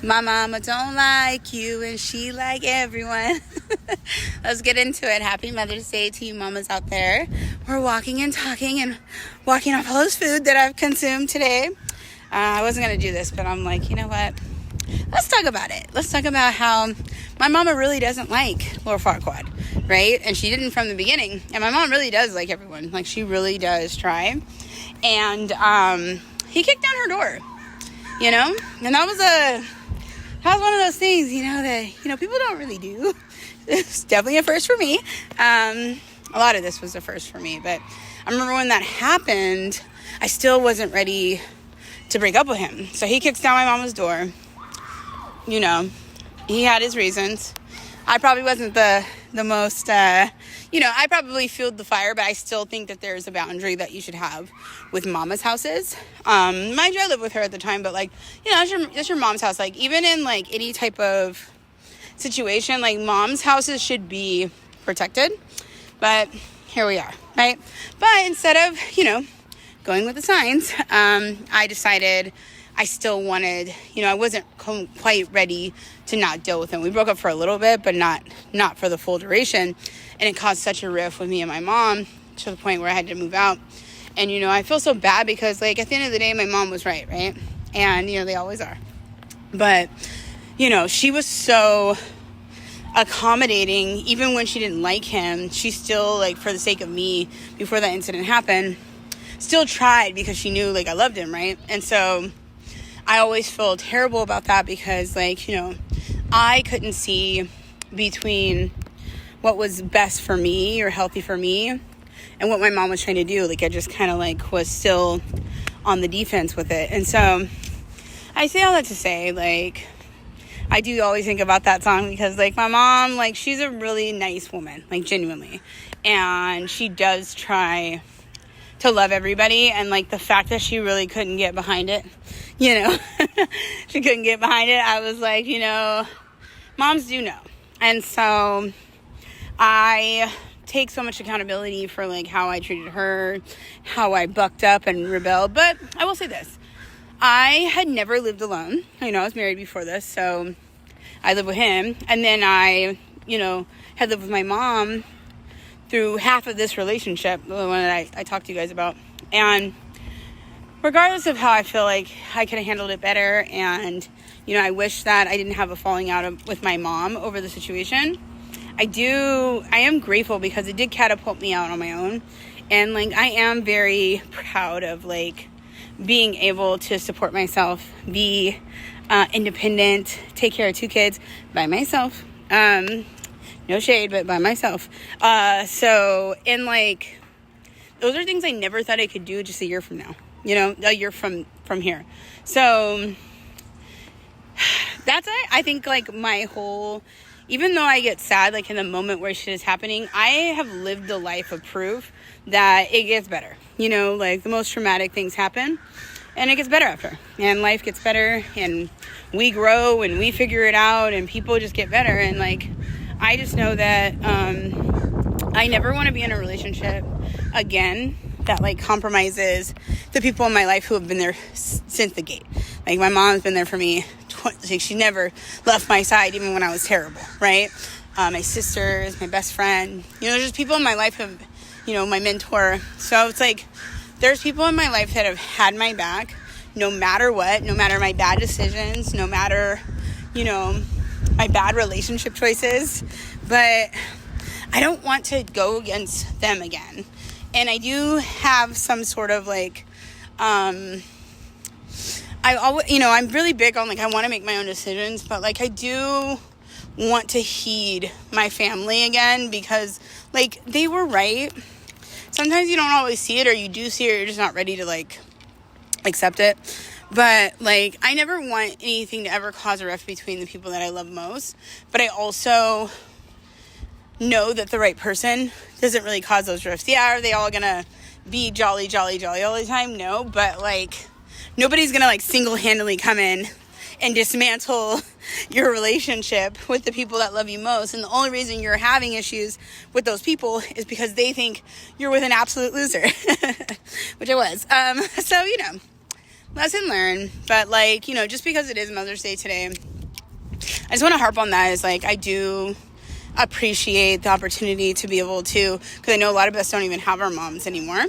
My mama don't like you and she like everyone. Let's get into it. Happy Mother's Day to you mamas out there. We're walking and talking and walking off all this food that I've consumed today. I wasn't going to do this, but I'm like, you know what? Let's talk about it. Let's talk about how my mama really doesn't like Lower Farquaad, right? And she didn't from the beginning. And my mom really does like everyone. Like, she really does try. And he kicked down her door, you know? And that was one of those things, that people don't really do. It's definitely a first for me. A lot of this was a first for me. But I remember when that happened, I still wasn't ready to break up with him. So he kicks down my mama's door. He had his reasons. I probably wasn't the most, I probably fueled the fire, but I still think that there's a boundary that you should have with mama's houses. Mind you, I lived with her at the time, but that's your mom's house. Like, even in like any type of situation, like, mom's houses should be protected. But here we are, right? But instead of, going with the signs, I decided I still wanted, I wasn't quite ready to not deal with him. We broke up for a little bit, but not for the full duration. And it caused such a rift with me and my mom to the point where I had to move out. And, I feel so bad because, like, at the end of the day, my mom was right? And, they always are. But, she was so accommodating. Even when she didn't like him, she still, like, for the sake of me, before that incident happened, still tried because she knew, like, I loved him, right? And so I always feel terrible about that because, like, I couldn't see between what was best for me or healthy for me and what my mom was trying to do. Like, I just kind of, like, was still on the defense with it. And so I say all that to say, like, I do always think about that song because, like, my mom, like, she's a really nice woman, like, genuinely. And she does try to love everybody, and, like, the fact that she really couldn't get behind it, she couldn't get behind it, I was like, moms do know. And so I take so much accountability for, like, how I treated her, how I bucked up and rebelled. But I will say this, I had never lived alone. I was married before this, so I lived with him, and then I, had lived with my mom through half of this relationship, the one that I talked to you guys about. And regardless of how I feel like I could have handled it better, and, I wish that I didn't have a falling out with my mom over the situation, I am grateful because it did catapult me out on my own. And, like, I am very proud of, like, being able to support myself, be independent, take care of 2 kids by myself. No shade, but by myself. And, like, those are things I never thought I could do just a year from now. A year from here. So that's it. I think, like, even though I get sad, like, in the moment where shit is happening, I have lived a life of proof that it gets better. Like, the most traumatic things happen, and it gets better after. And life gets better, and we grow, and we figure it out, and people just get better. And, like, I just know that I never want to be in a relationship again that, like, compromises the people in my life who have been there since the gate. Like, my mom's been there for me. She never left my side even when I was terrible, right? My sisters, my best friend. There's just people in my life who have, my mentor. So it's like, there's people in my life that have had my back no matter what, no matter my bad decisions, no matter, my bad relationship choices. But I don't want to go against them again. And I do have some sort of, like, I always, I'm really big on, like, I want to make my own decisions, but, like, I do want to heed my family again because, like, they were right. Sometimes you don't always see it, or you do see it, or you're just not ready to, like, accept it. But, like, I never want anything to ever cause a rift between the people that I love most. But I also know that the right person doesn't really cause those rifts. Yeah, are they all gonna be jolly all the time? No, but, like, nobody's gonna, like, single-handedly come in and dismantle your relationship with the people that love you most. And the only reason you're having issues with those people is because they think you're with an absolute loser, which I was. So, lesson learned. But like, you know, just because it is Mother's Day today, I just want to harp on that. Is like, I do appreciate the opportunity to be able to, because I know a lot of us don't even have our moms anymore.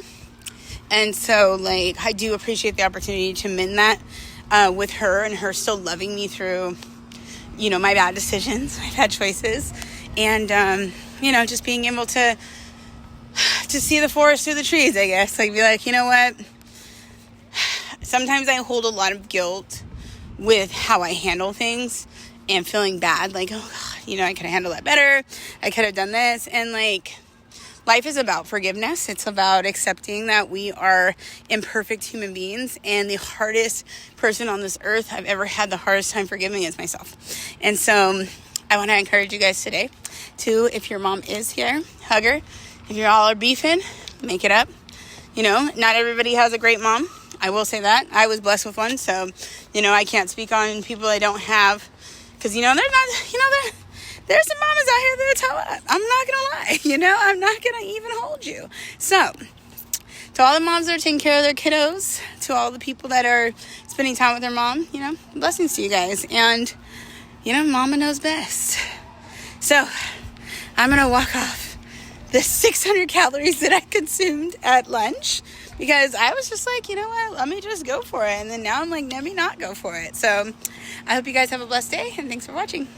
And so, like, I do appreciate the opportunity to mend that with her, and her still loving me through, you know, my bad decisions, my bad choices. And, you know, just being able to see the forest through the trees, I guess. Like, be like, you know what? Sometimes I hold a lot of guilt with how I handle things and feeling bad. Like, oh, God, you know, I could have handled that better. I could have done this. And, like, life is about forgiveness. It's about accepting that we are imperfect human beings, and the hardest person on this earth I've ever had the hardest time forgiving is myself. And so I want to encourage you guys today to, if your mom is here, hug her. If you all are beefing, make it up. You know, not everybody has a great mom. I will say that. I was blessed with one, so, you know, I can't speak on people I don't have, because, you know, they're not, you know, there's some mamas out here that tell up. I'm not going to lie. You know, I'm not going to even hold you. So, to all the moms that are taking care of their kiddos, to all the people that are spending time with their mom, you know, blessings to you guys. And, you know, mama knows best. So, I'm going to walk off the 600 calories that I consumed at lunch, because I was just like, you know what, let me just go for it. And then now I'm like, let me not go for it. So, I hope you guys have a blessed day, and thanks for watching.